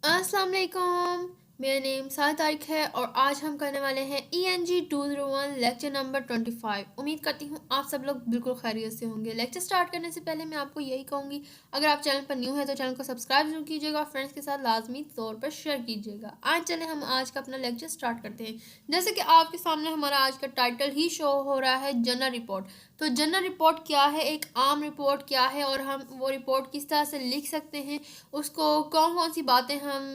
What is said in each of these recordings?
अस्सलाम वालेकुम। मेरा नेम साद तारिक है और आज हम करने वाले हैं ENG 201 लेक्चर नंबर 25। उम्मीद करती हूँ आप सब लोग बिल्कुल खैरियत से होंगे। लेक्चर स्टार्ट करने से पहले मैं आपको यही कहूँगी, अगर आप चैनल पर न्यू है तो चैनल को सब्सक्राइब जरूर कीजिएगा और फ्रेंड्स के साथ लाजमी तौर पर शेयर कीजिएगा। आज चले हम आज का अपना लेक्चर स्टार्ट करते हैं। जैसे कि आपके सामने हमारा आज का टाइटल ही शो हो रहा है, जनरल रिपोर्ट। तो जनरल रिपोर्ट क्या है, एक आम रिपोर्ट क्या है और हम वो रिपोर्ट किस तरह से लिख सकते हैं, उसको कौन कौन सी बातें हम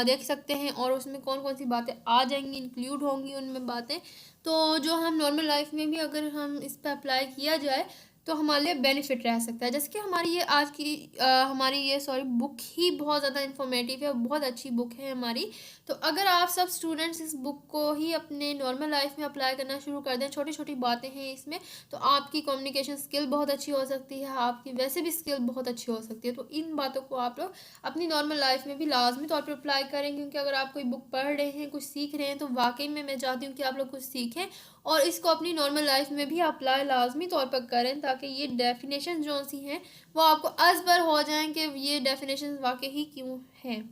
देख सकते हैं और उसमें कौन कौन सी बातें आ जाएंगी, इंक्लूड होंगी उनमें बातें, तो जो हम नॉर्मल लाइफ में भी अगर हम इस पर अप्लाई किया जाए तो हमारे लिए बेनिफिट रह सकता है। जैसे कि हमारी ये आज की हमारी ये बुक ही बहुत ज़्यादा इंफॉर्मेटिव है, बहुत अच्छी बुक है हमारी। तो अगर आप सब स्टूडेंट्स इस बुक को ही अपने नॉर्मल लाइफ में अप्लाई करना शुरू कर दें, छोटी छोटी बातें हैं इसमें, तो आपकी कम्युनिकेशन स्किल बहुत अच्छी हो सकती है, आपकी वैसे भी स्किल बहुत अच्छी हो सकती है। तो इन बातों को आप लोग अपनी नॉर्मल लाइफ में भी लाजमी तौर पर अप्लाई करें, क्योंकि अगर आप कोई बुक पढ़ रहे हैं, कुछ सीख रहे हैं, तो वाकई में मैं चाहती हूँ कि आप लोग कुछ सीखें और इसको अपनी नॉर्मल लाइफ में भी अप्लाई लाजमी तौर पर करें, ताकि ये डेफिनेशन जो सी हैं वो आपको अजबर हो जाएं कि ये डेफिनेशन वाकई ही क्यों हैं।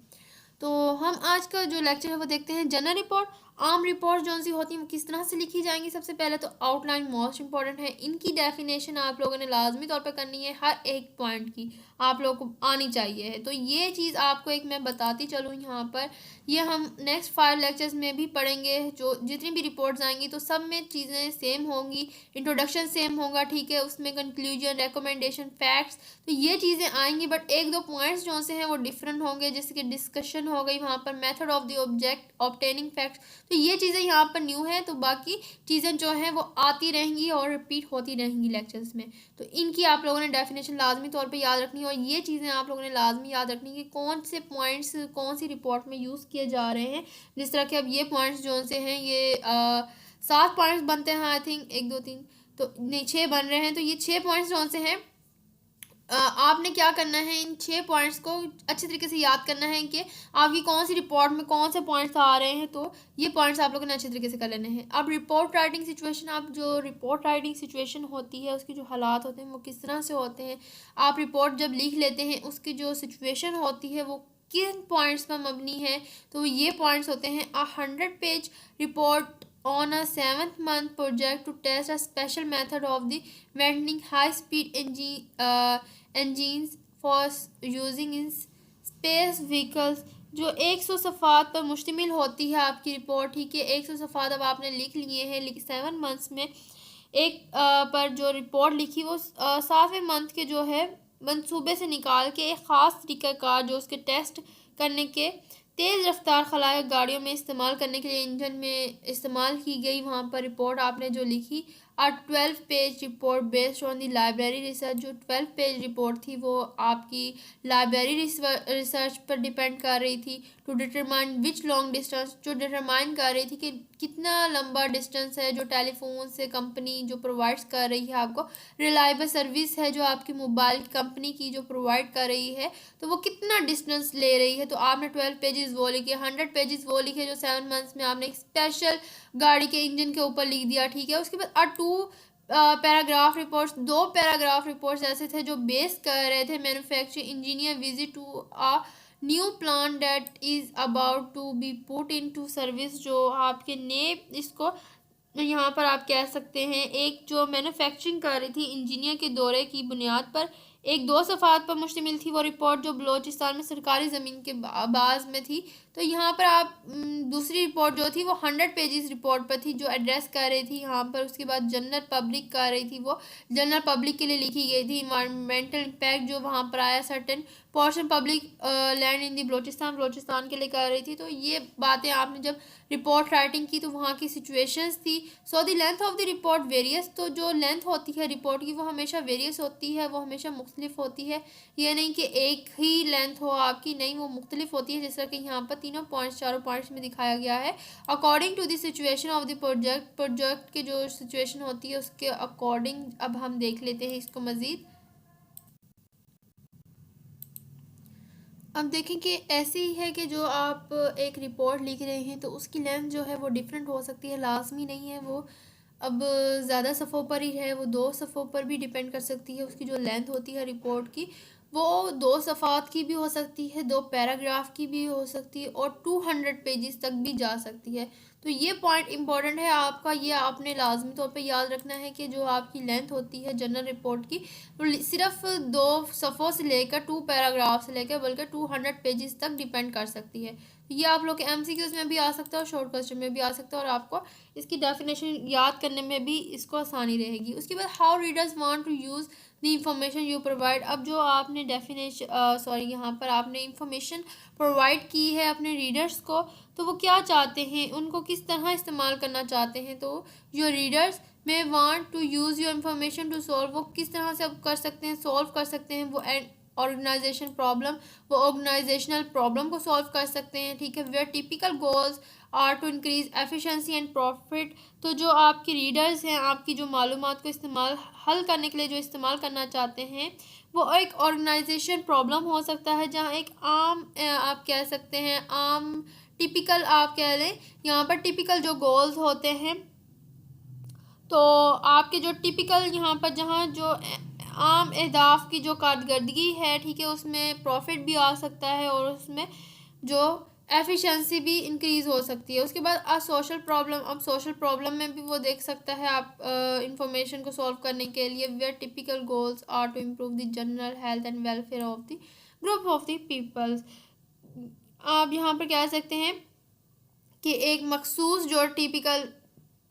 तो हम आज का जो लेक्चर है वो देखते हैं। जनरल रिपोर्ट, आम रिपोर्ट जो सी होती हैं वो किस तरह से लिखी जाएंगी। सबसे पहले तो आउटलाइन मोस्ट इंपॉर्टेंट है, इनकी डेफिनेशन आप लोगों ने लाजमी तौर पर करनी है, हर एक पॉइंट की आप लोगों को आनी चाहिए है। तो ये चीज़ आपको एक मैं बताती चलूँ यहाँ पर, ये हम नेक्स्ट 5 लेक्चर्स में भी पढ़ेंगे। जो जितनी भी रिपोर्ट्स आएंगी तो सब में चीज़ें सेम होंगी, इंट्रोडक्शन सेम होगा, ठीक है, उसमें कंक्लूजन, रिकमेंडेशन, फैक्ट्स, तो ये चीज़ें आएंगी, बट एक दो पॉइंट्स जो से हैं वो डिफरेंट होंगे। जैसे कि डिस्कशन हो गई वहाँ पर, method of the object obtaining facts, तो ये चीज़ें यहाँ पर न्यू है। तो बाकी चीज़ें जो हैं वो आती रहेंगी और रिपीट होती रहेंगी लेक्चर्स में। तो इनकी आप लोगों ने डेफिनेशन लाजमी तौर पे याद रखनी है और ये चीज़ें आप लोगों ने लाजमी याद रखनी है कि कौन से पॉइंट्स कौन सी रिपोर्ट में यूज़ किए जा रहे हैं। जिस तरह के अब ये पॉइंट्स जो से हैं, ये 7 पॉइंट्स बनते हैं, आई थिंक 1 2 3, तो नहीं 6 बन रहे हैं। तो ये 6 पॉइंट्स जो से हैं, आपने क्या करना है, इन 6 पॉइंट्स को अच्छे तरीके से याद करना है कि आपकी कौन सी रिपोर्ट में कौन से पॉइंट्स आ रहे हैं। तो ये पॉइंट्स आप लोगों ने अच्छे तरीके से कर लेने हैं। अब रिपोर्ट राइटिंग सिचुएशन, आप जो रिपोर्ट राइटिंग सिचुएशन होती है उसके जो हालात होते हैं वो किस तरह से होते हैं। आप रिपोर्ट जब लिख लेते हैं उसकी जो सिचुएशन होती है वो किन पॉइंट्स पर मबनी है। तो ये पॉइंट्स होते हैं, 100 page report on a 7th month project to test a special method of the vending high speed engines for using in space vehicles। जो 100 सफ़ात पर मुश्तमिल होती है आपकी रिपोर्ट, ठीक है, 100 सफ़ात अब आपने लिख लिए हैं, 7 मंथ्स में एक पर जो रिपोर्ट लिखी वो 7वें मंथ के जो है मंसूबे से निकाल के एक ख़ास तरीक़ाकार जो उसके टेस्ट करने के तेज़ रफ्तार खलाया गाड़ियों में इस्तेमाल करने के लिए इंजन में इस्तेमाल की गई वहाँ पर रिपोर्ट आपने जो लिखी। 12 page report based on the library research, जो 12 पेज रिपोर्ट थी वो आपकी लाइब्रेरी रिसर्च पर डिपेंड कर रही थी। To determine which long distance, जो डिटरमाइन कर रही थी कि कितना लंबा डिस्टेंस है जो टेलीफोन से कंपनी जो प्रोवाइड्स कर रही है आपको, रिलायबल सर्विस है जो आपकी मोबाइल कंपनी की जो प्रोवाइड कर रही है, तो वो कितना डिस्टेंस ले रही है। तो आपने 12 पेजेस वो लिखे, 100 पेजेस वो लिखे जो 7 मंथ्स में आपने एक स्पेशल गाड़ी के इंजन के ऊपर लिख दिया, ठीक है। उसके बाद 2 पैराग्राफ रिपोर्ट्स, 2 पैराग्राफ रिपोर्ट्स ऐसे थे जो बेस कर रहे थे manufacturing engineer visit to a new plan date is about to be put into service, जो आपके ने इसको यहाँ पर आप कह सकते हैं एक जो मैन्युफैक्चरिंग कर रही थी इंजीनियर के दौरे की बुनियाद पर एक 2 सफ़ात पर मुश्तमिल थी वो रिपोर्ट, जो बलोचिस्तान में सरकारी ज़मीन के बाज़ में थी। तो यहाँ पर आप दूसरी रिपोर्ट जो थी वो 100 पेजेस रिपोर्ट पर थी जो एड्रेस कर रही थी यहाँ पर। उसके बाद जनरल पब्लिक कर रही थी, वो जनरल पब्लिक के लिए लिखी गई थी। इन्वायरमेंटल इम्पैक्ट जो वहाँ पर आया, certain portion public land in the Balochistan के लिए कर रही थी। तो ये बातें आपने जब रिपोर्ट राइटिंग की तो वहाँ की सिचुएशंस थी। So the length of the report various, तो जो लेंथ होती है रिपोर्ट की वो हमेशा वेरियस होती है, वो हमेशा मुख्तलिफ होती है। ये नहीं कि एक ही लेंथ हो आपकी, नहीं, वो मुख्तलिफ होती है। जैसा कि यहाँ पर तीनों पॉइंट्स, चारों पॉइंट्स में दिखाया गया है। According to the situation of the project के जो सिचुएशन होती है उसके अकॉर्डिंग अब हम देख लेते हैं इसको मज़ीद। अब देखें कि ऐसे ही है कि जो आप एक रिपोर्ट लिख रहे हैं तो उसकी लेंथ जो है वो डिफरेंट हो सकती है, लाजमी नहीं है वो अब ज़्यादा सफ़ों पर ही है, वो 2 सफ़ों पर भी डिपेंड कर सकती है उसकी जो लेंथ होती है रिपोर्ट की। वो 2 सफ़ात की भी हो सकती है, 2 पैराग्राफ की भी हो सकती है और 200 पेजेस तक भी जा सकती है। तो ये पॉइंट इम्पॉर्टेंट है आपका, ये आपने लाजमी तौर पे याद रखना है कि जो आपकी लेंथ होती है जनरल रिपोर्ट की, वो सिर्फ 2 सफ़ों से लेकर 2 पैराग्राफ से लेकर बल्कि 200 पेजेस तक डिपेंड कर सकती है। ये आप लोग के MCQs में भी आ सकता है और शॉर्ट क्वेश्चन में भी आ सकता है और आपको इसकी डेफिनेशन याद करने में भी इसको आसानी रहेगी। उसके बाद how readers want to use the information you provide. अब जो आपने डेफिनेशन यहाँ पर आपने इंफॉर्मेशन प्रोवाइड की है अपने रीडर्स को, तो वो क्या चाहते हैं, उनको किस तरह इस्तेमाल करना चाहते हैं। तो जो रीडर्स में want to use your information to solve, वो किस तरह से अब कर सकते हैं, सॉल्व कर सकते हैं वो ऑर्गेनाइजेशन प्रॉब्लम, वो ऑर्गेनाइजेशनल प्रॉब्लम को सॉल्व कर सकते हैं। ठीक है, where typical goals are to increase efficiency and profit. तो जो आपके रीडर्स हैं, आपकी जो मालूमात को इस्तेमाल हल करने के लिए जो इस्तेमाल करना चाहते हैं, वो एक ऑर्गेनाइजेशन प्रॉब्लम हो सकता है जहाँ एक आम आप कह सकते हैं आम टिपिकल आप कह लें, यहाँ पर टिपिकल जो गोल्स होते हैं, तो आपके जो टिपिकल यहाँ पर जहाँ जो आम अहदाफ की जो कारकर्दगी है, ठीक है, उसमें प्रॉफिट भी आ सकता है और उसमें जो एफिशिएंसी भी इंक्रीज़ हो सकती है। उसके बाद सोशल प्रॉब्लम, अब सोशल प्रॉब्लम में भी वो देख सकता है आप इंफॉर्मेशन को सॉल्व करने के लिए, where typical goals are to improve the general health and welfare of the group of the peoples. आप यहाँ पर कह सकते हैं कि एक मखसूस जो टिपिकल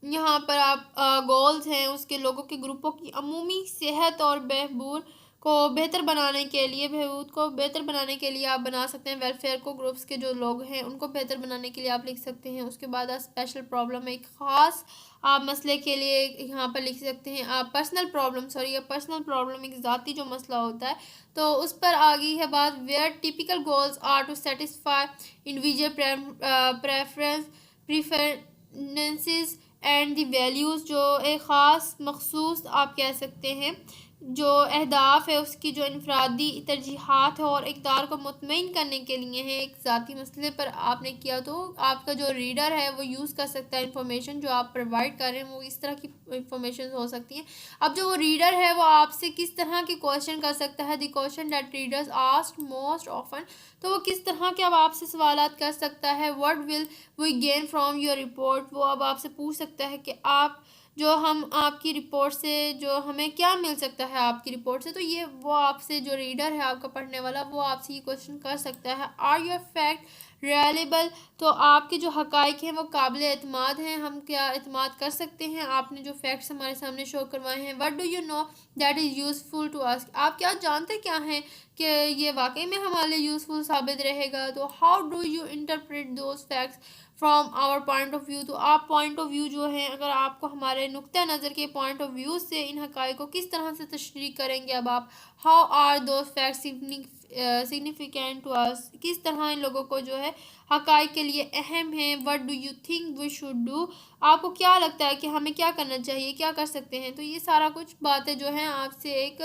यहाँ पर आप गोल्स हैं उसके लोगों के ग्रुपों की अमूमी सेहत और बहबूद को बेहतर बनाने के लिए, बहबूद को बेहतर बनाने के लिए आप बना सकते हैं। वेलफेयर को ग्रुप्स के जो लोग हैं उनको बेहतर बनाने के लिए आप लिख सकते हैं। उसके बाद स्पेशल प्रॉब्लम, एक ख़ास आप मसले के लिए यहाँ पर लिख सकते हैं आप पर्सनल प्रॉब्लम, सॉरी ये पर्सनल प्रॉब्लम एक ज़ाती जो मसला होता है, तो उस पर आ गई है बात। Where typical goals are to satisfy individual preferences and the values, जो एक ख़ास मखसूस आप कह सकते हैं जो अहदाफ है उसकी जो इनफरादी तरजीहात है और इक़्तिदार को मुतमईन करने के लिए है, एक ज़ाती मसले पर आपने किया, तो आपका जो रीडर है वो यूज़ कर सकता है इंफॉर्मेशन जो आप प्रोवाइड कर रहे हैं, वो इस तरह की इंफॉर्मेशन हो सकती हैं। अब जो वो रीडर है वो आपसे किस तरह के क्वेश्चन कर सकता है, the question that readers asked most often, तो वो किस तरह के अब आपसे सवालात कर सकता है। What will we gain from your report, वो अब आपसे पूछ सकता है कि आप जो हम आपकी रिपोर्ट से जो हमें क्या मिल सकता है आपकी रिपोर्ट से। तो ये वो आपसे जो रीडर है आपका पढ़ने वाला, वो आपसे ये क्वेश्चन कर सकता है। आर योर फैक्ट रियलेबल, तो आपके जो हक़ाइक़ हैं वो काबिल एतमाद हैं, हम क्या एतमाद कर सकते हैं, आपने जो फैक्ट्स हमारे सामने शो करवाए हैं। What do you know that is useful to us, आप क्या जानते क्या हैं कि ये वाकई में हमारे लिए यूज़फुल साबित रहेगा। तो how do you interpret those facts from our point of view, तो आप पॉइंट ऑफ व्यू जो है, अगर आपको हमारे नुक्ता नज़र के पॉइंट ऑफ व्यू से इन हक़ाइक़ को किस तरह से तशरीह करेंगे। अब आप how are those facts significant to us, किस तरह इन लोगों को जो है हक़ाइक़ के लिए अहम है। What do you think we should do, आपको क्या लगता है कि हमें क्या करना चाहिए, क्या कर सकते हैं। तो ये सारा कुछ बातें जो हैं आपसे एक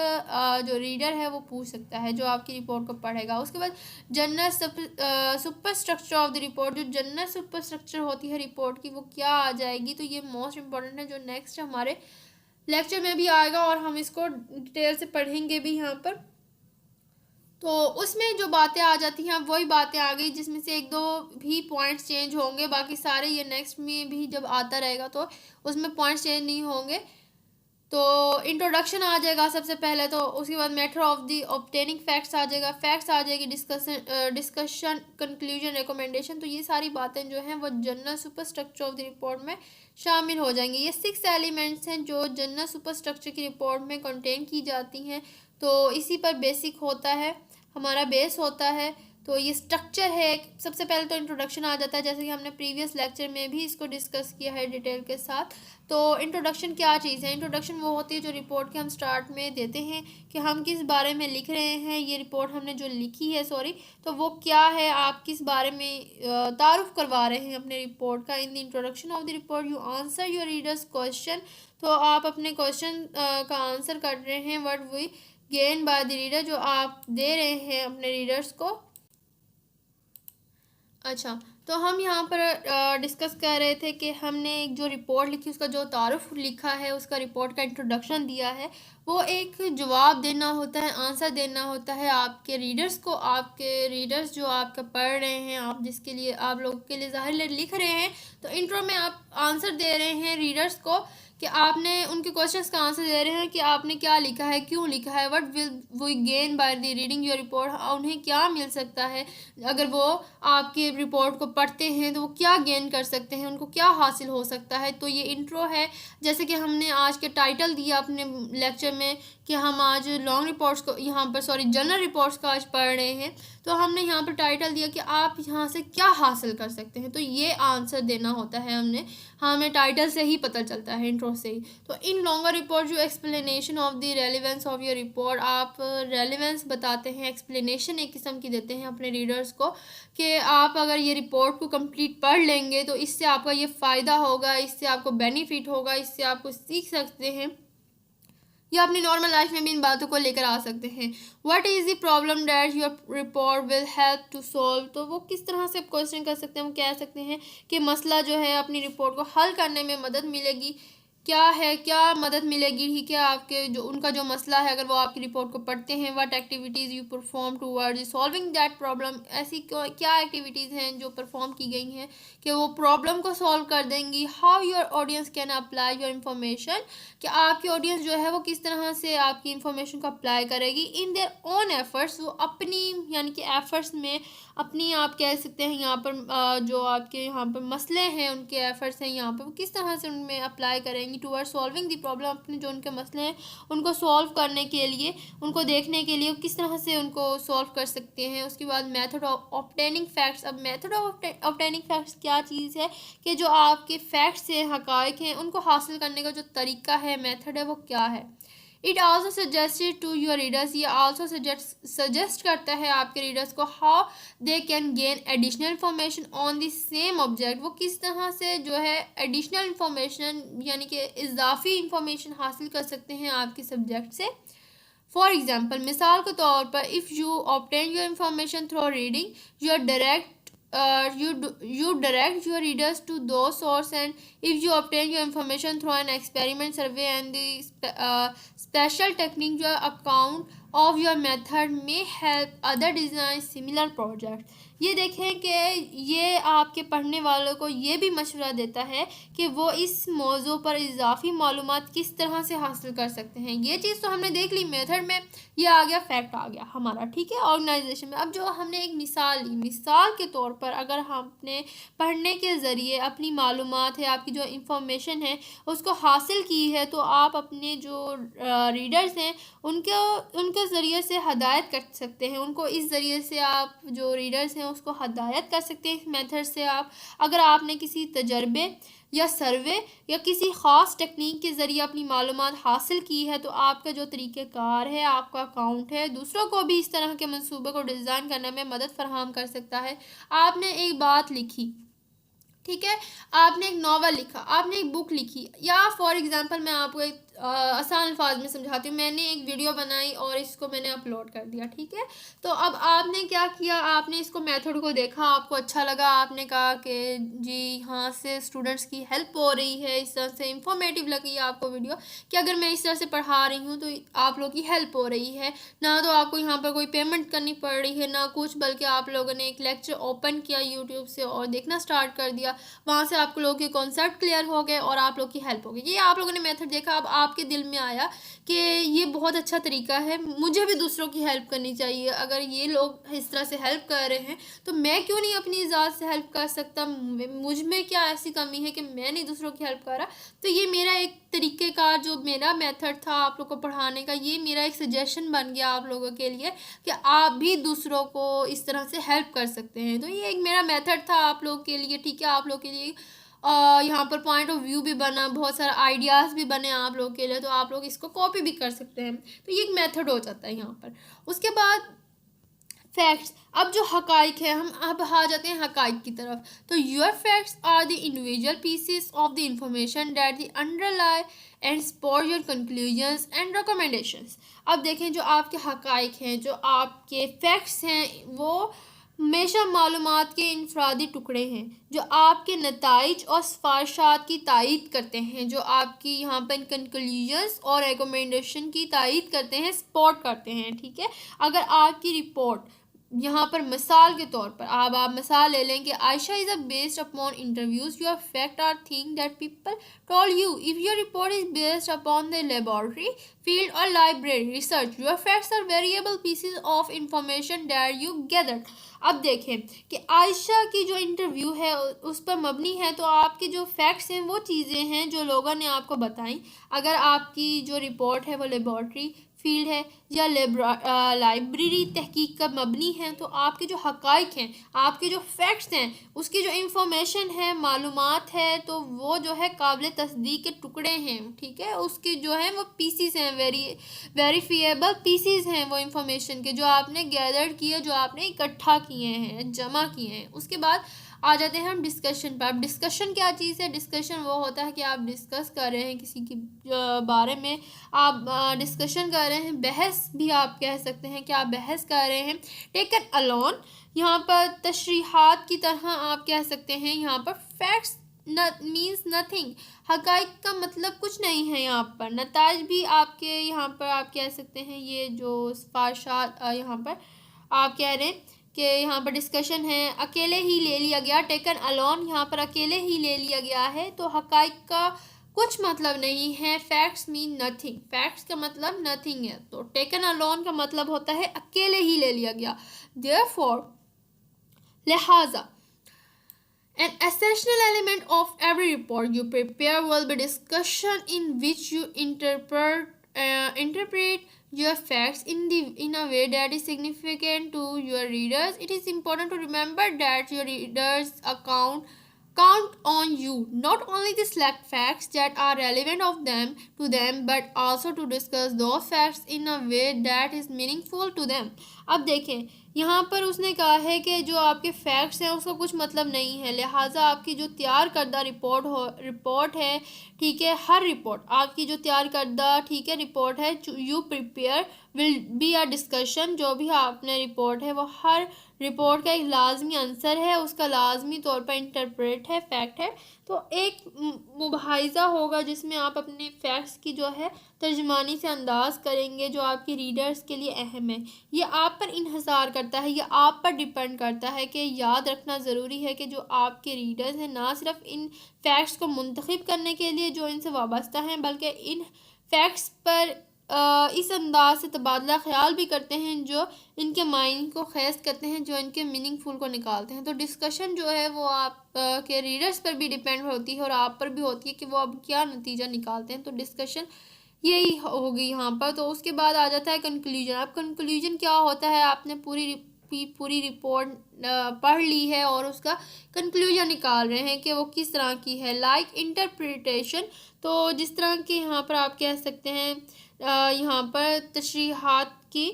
जो रीडर है वो पूछ सकता है जो आपकी रिपोर्ट को पढ़ेगा। उसके बाद general super structure of the report, जो जनरल सुपर स्ट्रक्चर होती है रिपोर्ट की वो क्या आ जाएगी, तो ये मोस्ट इंपॉर्टेंट है जो नेक्स्ट हमारे लेक्चर में भी आएगा और हम इसको डिटेल से पढ़ेंगे भी यहाँ पर। तो उसमें जो बातें आ जाती हैं वही बातें आ गई जिसमें से एक दो भी पॉइंट्स चेंज होंगे, बाकी सारे ये नेक्स्ट में भी जब आता रहेगा तो उसमें पॉइंट्स चेंज नहीं होंगे। तो इंट्रोडक्शन आ जाएगा सबसे पहले, तो उसके बाद matter of the obtaining facts आ जाएगा, फैक्ट्स आ जाएगी, डिस्कशन कंक्लूजन रिकमेंडेशन। तो ये सारी बातें जो हैं वो general super structure of the report में शामिल हो जाएंगी। ये 6 एलिमेंट्स हैं जो जनरल सुपर स्ट्रक्चर की रिपोर्ट में कंटेन की जाती हैं। तो इसी पर बेसिक होता है, हमारा बेस होता है। तो ये स्ट्रक्चर है। सबसे पहले तो इंट्रोडक्शन आ जाता है, जैसे कि हमने प्रीवियस लेक्चर में भी इसको डिस्कस किया है डिटेल के साथ। तो इंट्रोडक्शन क्या चीज़ है, इंट्रोडक्शन वो होती है जो रिपोर्ट के हम स्टार्ट में देते हैं कि हम किस बारे में लिख रहे हैं, ये रिपोर्ट हमने जो लिखी है तो वो क्या है, आप किस बारे में तारुफ करवा रहे हैं अपने रिपोर्ट का। In the introduction of the report you answer your readers question, तो आप अपने क्वेश्चन का आंसर कर रहे हैं। What we gain by the reader, जो आप दे रहे हैं अपने रीडर्स को। अच्छा, तो हम यहाँ पर डिस्कस कर रहे थे कि हमने एक जो रिपोर्ट लिखी, उसका जो तारुफ लिखा है, उसका रिपोर्ट का इंट्रोडक्शन दिया है, वो एक जवाब देना होता है, आंसर देना होता है आपके रीडर्स को। आपके रीडर्स जो आपका पढ़ रहे हैं, आप जिसके लिए आप लोगों के लिए ज़ाहिर लिख रहे हैं, तो इंट्रो में आप आंसर दे रहे हैं रीडर्स को कि आपने उनके क्वेश्चंस का आंसर दे रहे हैं कि आपने क्या लिखा है, क्यों लिखा है, what will we gain by the reading your report, उन्हें क्या मिल सकता है अगर वो आपके रिपोर्ट को पढ़ते हैं, तो वो क्या गेन कर सकते हैं, उनको क्या हासिल हो सकता है। तो ये इंट्रो है। जैसे कि हमने आज के टाइटल दिया अपने लेक्चर में कि हम आज लॉन्ग रिपोर्ट्स को यहाँ पर जनरल रिपोर्ट्स का आज पढ़ रहे हैं, तो हमने यहाँ पर टाइटल दिया कि आप यहाँ से क्या हासिल कर सकते हैं, तो ये आंसर देना होता है हमें टाइटल से ही पता चलता है, इंट्रो से ही। तो इन लॉन्गर रिपोर्ट जो explanation of the relevance of your report, आप रेलिवेंस बताते हैं, एक्सप्लेनेशन एक किस्म की देते हैं अपने रीडर्स को कि आप अगर ये रिपोर्ट को कंप्लीट पढ़ लेंगे तो इससे आपका ये फ़ायदा होगा, इससे आपको बेनिफिट होगा, इससे आपको सीख सकते हैं, या अपनी नॉर्मल लाइफ में भी इन बातों को लेकर आ सकते हैं। What is the problem that your report will help to solve, तो वो किस तरह से क्वेश्चन कर सकते हैं, हम कह सकते हैं कि मसला जो है अपनी रिपोर्ट को हल करने में मदद मिलेगी, क्या है, क्या मदद मिलेगी, ठीक है, आपके जो उनका जो मसला है अगर वो आपकी रिपोर्ट को पढ़ते हैं। What activities you perform towards solving that problem, ऐसी क्या एक्टिविटीज़ हैं जो परफॉर्म की गई हैं कि वो प्रॉब्लम को सॉल्व कर देंगी। How your audience can apply your information, कि आपकी ऑडियंस जो है वो किस तरह से आपकी इन्फॉर्मेशन को अप्लाई करेगी इन देयर ओन एफर्ट्स, वो अपनी यानी कि एफर्ट्स में अपनी, आप कह सकते हैं यहाँ पर जो आपके यहाँ पर मसले हैं, उनके एफर्ट्स हैं यहाँ पर, वो किस तरह से उनमें अप्लाई करेंगी टूवर्ड सॉल्विंग दी प्रॉब्लम, अपने जो उनके मसले हैं उनको सॉल्व करने के लिए, उनको देखने के लिए किस तरह से उनको सॉल्व कर सकते हैं। उसके बाद मेथड ऑफ ऑब्टेनिंग फैक्ट्स। अब मेथड ऑफ ऑब्टेनिंग फैक्ट्स क्या चीज़ है कि जो आपके फैक्ट्स हैं, हकाइक हैं, उनको हासिल करने का जो तरीका है, मेथड है, वो क्या है। It also suggested to your readers, ये आल्सो सजेस्ट करता है आपके रीडर्स को how they can gain additional information on the same object, वो किस तरह से जो है एडिशनल इंफॉर्मेशन यानी कि इजाफी इंफॉर्मेशन हासिल कर सकते हैं आपके सब्जेक्ट से। फॉर एग्जाम्पल, मिसाल के तौर पर, if you obtain your information through reading your direct you direct your readers to those sources, and if you obtain your information through an experiment, survey, and the special technique, your account of your method may help other design similar projects। ये देखें कि ये आपके पढ़ने वालों को ये भी मशवरा देता है कि वो इस मौजू पर इजाफी मालूमात किस तरह से हासिल कर सकते हैं। ये चीज़ तो हमने देख ली मेथड में, ये आ गया फैक्ट आ गया हमारा, ठीक है, ऑर्गेनाइजेशन में। अब जो हमने एक मिसाल ली, मिसाल के तौर पर अगर हमने पढ़ने के ज़रिए अपनी मालूमात है, आपकी जो इंफॉर्मेशन है उसको हासिल की है, तो आप अपने जो रीडर्स हैं उनके ज़रिए से हदायत कर सकते हैं, उनको इस ज़रिए से आप जो रीडर्स हैं उसको हदायत कर सकते हैं इस मेथड से। आप अगर आपने किसी तजर्बे या सर्वे या किसी ख़ास टेक्निक के ज़रिए अपनी मालूमात हासिल की है, तो आपका जो तरीक़ेकार है, आपका अकाउंट है, दूसरों को भी इस तरह के मंसूबे को डिज़ाइन करने में मदद फराहम कर सकता है। आपने एक बात लिखी, ठीक है, आपने एक नावल लिखा, आपने एक बुक लिखी, या फॉर एग्जांपल मैं आपको एक आसान अल्फाज में समझाती हूँ। मैंने एक वीडियो बनाई और इसको मैंने अपलोड कर दिया, ठीक है। तो अब आपने क्या किया, आपने इसको मेथड को देखा, आपको अच्छा लगा, आपने कहा कि जी यहाँ से स्टूडेंट्स की हेल्प हो रही है, इस तरह से इंफॉर्मेटिव लगी आपको वीडियो कि अगर मैं इस तरह से पढ़ा रही हूँ तो आप लोगों की हेल्प हो रही है, ना तो आपको यहाँ पर कोई पेमेंट करनी पड़ रही है ना कुछ, बल्कि आप लोगों ने एक लेक्चर ओपन किया यूट्यूब से और देखना स्टार्ट कर दिया, वहाँ से आपको लोगों के कॉन्सेप्ट क्लियर हो गए और आप लोग की हेल्प हो गई। ये आप लोगों ने मेथड देखा, अब आपके दिल में आया कि ये बहुत अच्छा तरीका है, मुझे भी दूसरों की हेल्प करनी चाहिए, अगर ये लोग इस तरह से हेल्प कर रहे हैं तो मैं क्यों नहीं अपनी ज़ात से हेल्प कर सकता, मुझ में क्या ऐसी कमी है कि मैं नहीं दूसरों की हेल्प कर रहा। तो ये मेरा एक तरीके का जो मेरा मेथड था आप लोग को पढ़ाने का, ये मेरा एक सजेशन बन गया आप लोगों के लिए कि आप भी दूसरों को इस तरह से हेल्प कर सकते हैं। तो ये एक मेरा मेथड था आप लोग के लिए, ठीक है, आप लोग के लिए यहाँ पर पॉइंट ऑफ व्यू भी बना, बहुत सारा आइडियाज़ भी बने आप लोग के लिए, तो आप लोग इसको कॉपी भी कर सकते हैं। तो ये एक मेथड हो जाता है यहाँ पर। उसके बाद फैक्ट्स। अब जो हकाइक है, हम अब आ जाते हैं हकाइक की तरफ। तो your facts are the individual pieces of the information that the underlie and support your conclusions and recommendations. अब देखें, जो आपके हकाइक हैं, जो आपके फैक्ट्स हैं, वो हमेशा मालूमात के इनफरादी टुकड़े हैं जो आपके नताइज और सिफारिशात की तायीद करते हैं, जो आपकी यहाँ पर कंक्लूजन्स और रिकमेंडेशन की तायीद करते हैं, सपोर्ट करते हैं। ठीक है, अगर आपकी रिपोर्ट यहाँ पर मिसाल के तौर पर आप मिसाल ले लें कि essay is a based upon interviews, your fact are thing that people told you. If your report is based upon the laboratory field और library research, your facts are variable pieces of information that you gathered. अब देखें कि आयशा की जो interview है उस पर मबनी है, तो आपके जो फैक्ट्स हैं वो चीज़ें हैं जो लोगों ने आपको बताई। अगर आपकी जो रिपोर्ट है वो लेबॉर्ट्री फील्ड है या लाइब्रेरी तहकीक का मबनी है, तो आपके जो हक़ाइक़ हैं, आपके जो फैक्ट्स हैं, उसकी जो इंफॉर्मेशन है, मालूमात है, तो वो जो है काबिल तस्दीक के टुकड़े हैं। ठीक है, उसके जो है वो पीसीस हैं, वेरीफिएबल पीसीस हैं वो इंफॉर्मेशन के, जो आपने गैदर किए, जो आपने इकट्ठा किए हैं, जमा किए हैं। उसके बाद आ जाते हैं हम डिस्कशन पर। अब डिस्कशन क्या चीज़ है? डिस्कशन वो होता है कि आप डिस्कस कर रहे हैं किसी के बारे में, आप डिस्कशन कर रहे हैं, बहस भी आप कह सकते हैं कि आप बहस कर रहे हैं। टेकन अलोन, यहाँ पर तशरीहात की तरह आप कह सकते हैं। यहाँ पर फैक्ट्स मीन्स नथिंग, हक़ाइक़ का मतलब कुछ नहीं है। यहाँ पर नताइज भी आपके यहाँ पर आप कह सकते हैं, ये जो सिफारिशात यहाँ पर आप कह रहे हैं कि यहाँ पर डिस्कशन है, अकेले ही ले लिया गया, टेकन अलोन, यहाँ पर अकेले ही ले लिया गया है, तो हक़ाइक़ का कुछ मतलब नहीं है। फैक्ट्स मीन नथिंग, फैक्ट्स का मतलब नथिंग है, तो टेकन अलोन का मतलब होता है अकेले ही ले लिया गया। देयरफॉर, लिहाजा, an essential element of every report you prepare will be discussion in which you interpret your facts in a way that is significant to your readers. It is important to remember that your readers count on you not only to select facts that are relevant to them but also to discuss those facts in a way that is meaningful to them. अब देखें, यहाँ पर उसने कहा है कि जो आपके फैक्ट्स हैं उसका कुछ मतलब नहीं है, लिहाजा आपकी जो तैयार करदा रिपोर्ट है, ठीक है, हर रिपोर्ट आपकी जो तैयार करदा, ठीक है, रिपोर्ट है, you prepare will be a discussion, जो भी आपने रिपोर्ट है वो हर रिपोर्ट का एक लाजमी आंसर है, उसका लाजमी तौर पर इंटरप्रेट है, फैक्ट है। तो एक मुबाहिज़ा होगा जिसमें आप अपने फैक्ट्स की जो है तर्जमानी से अंदाज़ करेंगे, जो आपके रीडर्स के लिए अहम है। ये आप पर इन्हसार करता है, ये आप पर डिपेंड करता है कि याद रखना ज़रूरी है कि जो आपके रीडर्स हैं ना सिर्फ इन फैक्ट्स को मुंतखब करने के लिए जो इनसे वाबस्ता हैं, बल्कि इन फैक्ट्स पर इस अंदाज से तबादला ख्याल भी करते हैं जो इनके माइंड को खैस करते हैं, जो इनके मीनिंगफुल को निकालते हैं। तो डिस्कशन जो है वो आप के रीडर्स पर भी डिपेंड होती है और आप पर भी होती है कि वो अब क्या नतीजा निकालते हैं। तो डिस्कशन यही होगी यहाँ पर। तो उसके बाद आ जाता है कंक्लूजन। अब कंक्लूजन क्या होता है? आपने पूरी रिपोर्ट पढ़ ली है और उसका कंक्लूजन निकाल रहे हैं कि वो किस तरह की है। लाइक इंटरप्रिटेशन, तो जिस तरह के यहाँ पर आप कह सकते हैं यहाँ पर तशरीहात की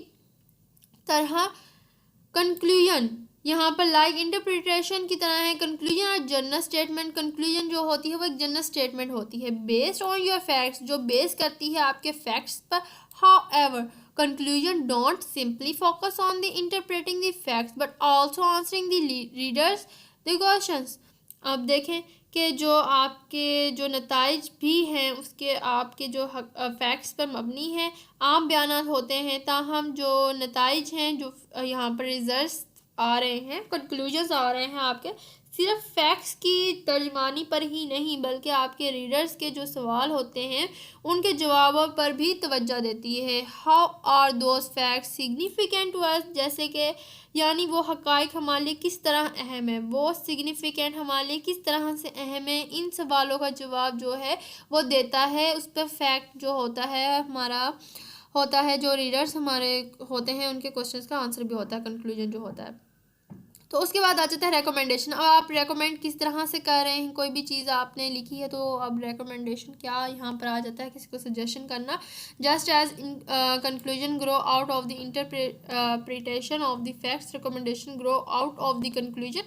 तरह कंक्लूजन यहाँ पर लाइक इंटरप्रिटेशन की तरह है। कंक्लूजन और जनरल स्टेटमेंट, कंक्लूजन जो होती है वो एक जनरल स्टेटमेंट होती है बेस्ड ऑन योर फैक्ट्स, जो बेस करती है आपके फैक्ट्स पर। However, conclusion don't simply focus on the interpreting the facts but also answering the readers the questions. अब देखें कि जो आपके जो नताइज भी हैं उसके आपके जो फैक्ट्स पर मबनी है आम बयानात होते हैं, ताहम जो नताइज हैं, जो यहाँ पर रिजल्ट्स आ रहे हैं, कंक्लूजन्स आ रहे हैं, आपके सिर्फ फैक्ट्स की तर्जमानी पर ही नहीं बल्कि आपके रीडर्स के जो सवाल होते हैं उनके जवाबों पर भी तवज्जो देती है। How are those facts significant to us, जैसे कि यानी वो हक़ाइक़ हमारे लिए किस तरह अहम है, वो सिग्निफिकेंट हमारे लिए किस तरह से अहम है, इन सवालों का जवाब जो है वो देता है। उस पर फैक्ट जो होता है हमारा होता है, जो रीडर्स हमारे होते हैं उनके क्वेश्चंस का आंसर भी होता है, कंक्लूजन जो होता है। तो उसके बाद आ जाता है रेकमेंडेशन। अब आप रेकमेंड किस तरह से कर रहे हैं, कोई भी चीज़ आपने लिखी है तो अब रेकमेंडेशन क्या यहाँ पर आ जाता है, किसी को सजेशन करना। Just as conclusion grow out of the interpretation of the facts, recommendation grow out of the conclusion.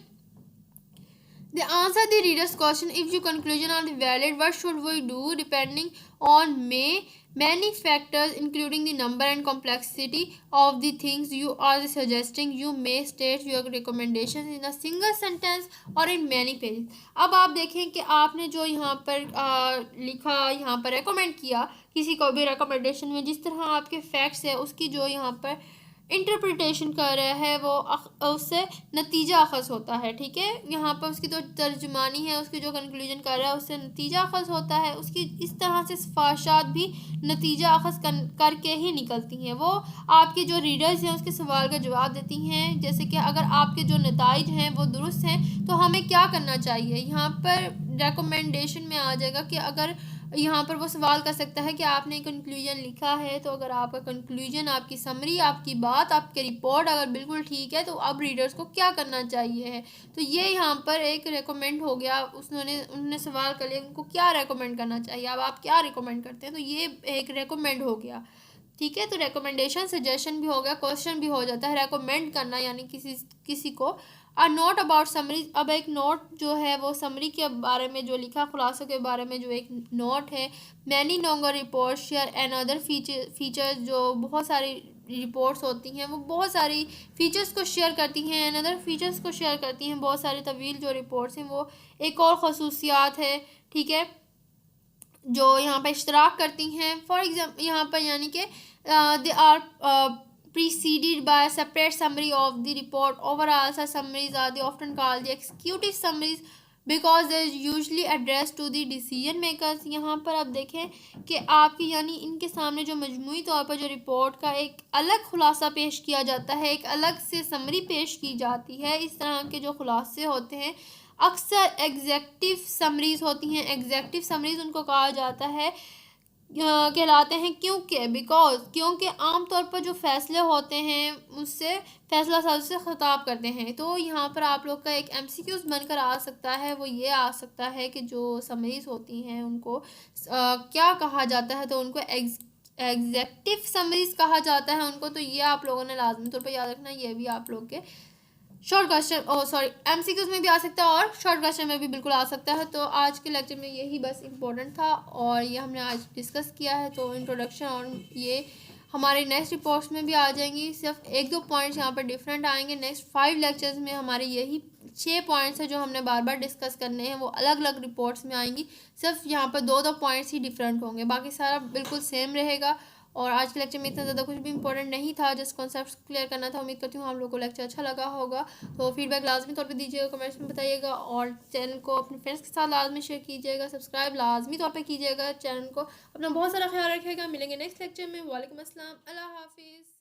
They answer the reader's question. If your conclusion are valid, what should we do? Depending on many factors, including the number and complexity of the things you are suggesting, you may state your recommendations in a single sentence or in many pages. अब आप देखें कि आपने जो यहाँ पर लिखा, यहाँ पर रेकमेंड किया किसी को भी रिकमेंडेशन में, जिस तरह आपके फैक्ट्स है उसकी जो यहाँ पर इंटरप्रिटेशन कर रहा है वो उससे नतीजा अखज़ होता है। ठीक है, यहाँ पर उसकी जो तर्जुमानी है, उसकी जो कंक्लूजन कर रहा है उससे नतीजा अखज़ होता है। उसकी इस तरह से सिफारिशात भी नतीजा अखज़ करके ही निकलती हैं। वो आपके जो रीडर्स हैं उसके सवाल का जवाब देती हैं, जैसे कि अगर आपके जो नताइज हैं वो दुरुस्त हैं तो हमें क्या करना चाहिए। यहाँ पर रिकमेंडेशन में आ जाएगा कि अगर यहाँ पर वो सवाल कर सकता है कि आपने कंक्लूजन लिखा है, तो अगर आपका कंक्लूजन, आपकी समरी, आपकी बात, आपकी रिपोर्ट अगर बिल्कुल ठीक है तो अब रीडर्स को क्या करना चाहिए है। तो ये यहाँ पर एक रेकमेंड हो गया। उन्होंने सवाल कर लिया उनको क्या रेकमेंड करना चाहिए, अब आप क्या रिकमेंड करते हैं, तो ये एक रेकमेंड हो गया। ठीक है, तो रेकमेंडेशन सजेशन भी हो गया, क्वेश्चन भी हो जाता है। रेकमेंड करना यानी किसी को। आ नोट अबाउट समरी, अब एक नोट जो है वो समरी के बारे में जो लिखा, खुलासों के बारे में जो एक नोट है। Many longer report share and other features, जो बहुत सारी रिपोर्ट्स होती हैं वो बहुत सारी फीचर्स को शेयर करती हैं, एंड अदर फीचर्स को शेयर करती हैं। बहुत सारे तवील जो रिपोर्ट्स हैं वो एक और खसूसियात है। ठीक है, जो यहाँ पर इश्तराक करती हैं। फॉर एग्जाम्पल यहाँ पर यानी कि they are preceded by a separate summary of the report. Overall such summaries are often called the executive summaries because they are usually addressed to the decision makers. यहाँ पर आप देखें कि आपकी यानी इनके सामने जो मजमूई तौर पर जो रिपोर्ट का एक अलग खुलासा पेश किया जाता है, एक अलग से समरी पेश की जाती है। इस तरह के जो खुलासे होते हैं अक्सर एग्जेक्टिव समरीज होती हैं। एग्जेक्टिव समरीज उनको कहा जाता है कहलाते हैं, क्योंकि आमतौर पर जो फैसले होते हैं उससे फैसला साज से ख़िताब करते हैं। तो यहाँ पर आप लोग का एक एमसीक्यूज़ बनकर आ सकता है, वो ये आ सकता है कि जो समरीज होती हैं उनको क्या कहा जाता है, तो उनको एग्जेक्टिव समरीज कहा जाता है उनको। तो ये आप लोगों ने लाजमी तौर पर याद रखना, ये भी आप लोग के शॉर्ट क्वेश्चन एमसीक्यूज में भी आ सकता है और शॉर्ट क्वेश्चन में भी बिल्कुल आ सकता है। तो आज के लेक्चर में यही बस इम्पोर्टेंट था और ये हमने आज डिस्कस किया है। तो इंट्रोडक्शन और ये हमारे नेक्स्ट रिपोर्ट्स में भी आ जाएंगी। सिर्फ 1-2 पॉइंट्स यहाँ पर डिफरेंट आएंगे। नेक्स्ट 5 लेक्चर्स में हमारे यही 6 पॉइंट्स है जो हमने बार बार डिस्कस करने हैं, वो अलग अलग रिपोर्ट्स में आएंगी। सिर्फ यहाँ पर 2-2 पॉइंट्स ही डिफरेंट होंगे, बाकी सारा बिल्कुल सेम रहेगा। और आज के लेक्चर में इतना ज़्यादा कुछ भी इंपॉर्टेंट नहीं था, जस्ट कॉन्सेप्ट्स क्लियर करना था। उम्मीद करती हूँ आप लोगों को लेक्चर अच्छा लगा होगा। तो फीडबैक लाजमी तौर पे दीजिएगा, कमेंट्स में बताइएगा और चैनल को अपने फ्रेंड्स के साथ लाजमी शेयर कीजिएगा। सब्सक्राइब लाजमी तौर पे कीजिएगा चैनल को। अपना बहुत सारा ख्याल रखिएगा। मिलेंगे नेक्स्ट लेक्चर में। वालेकुम अस्सलाम, अल्लाह हाफिज़।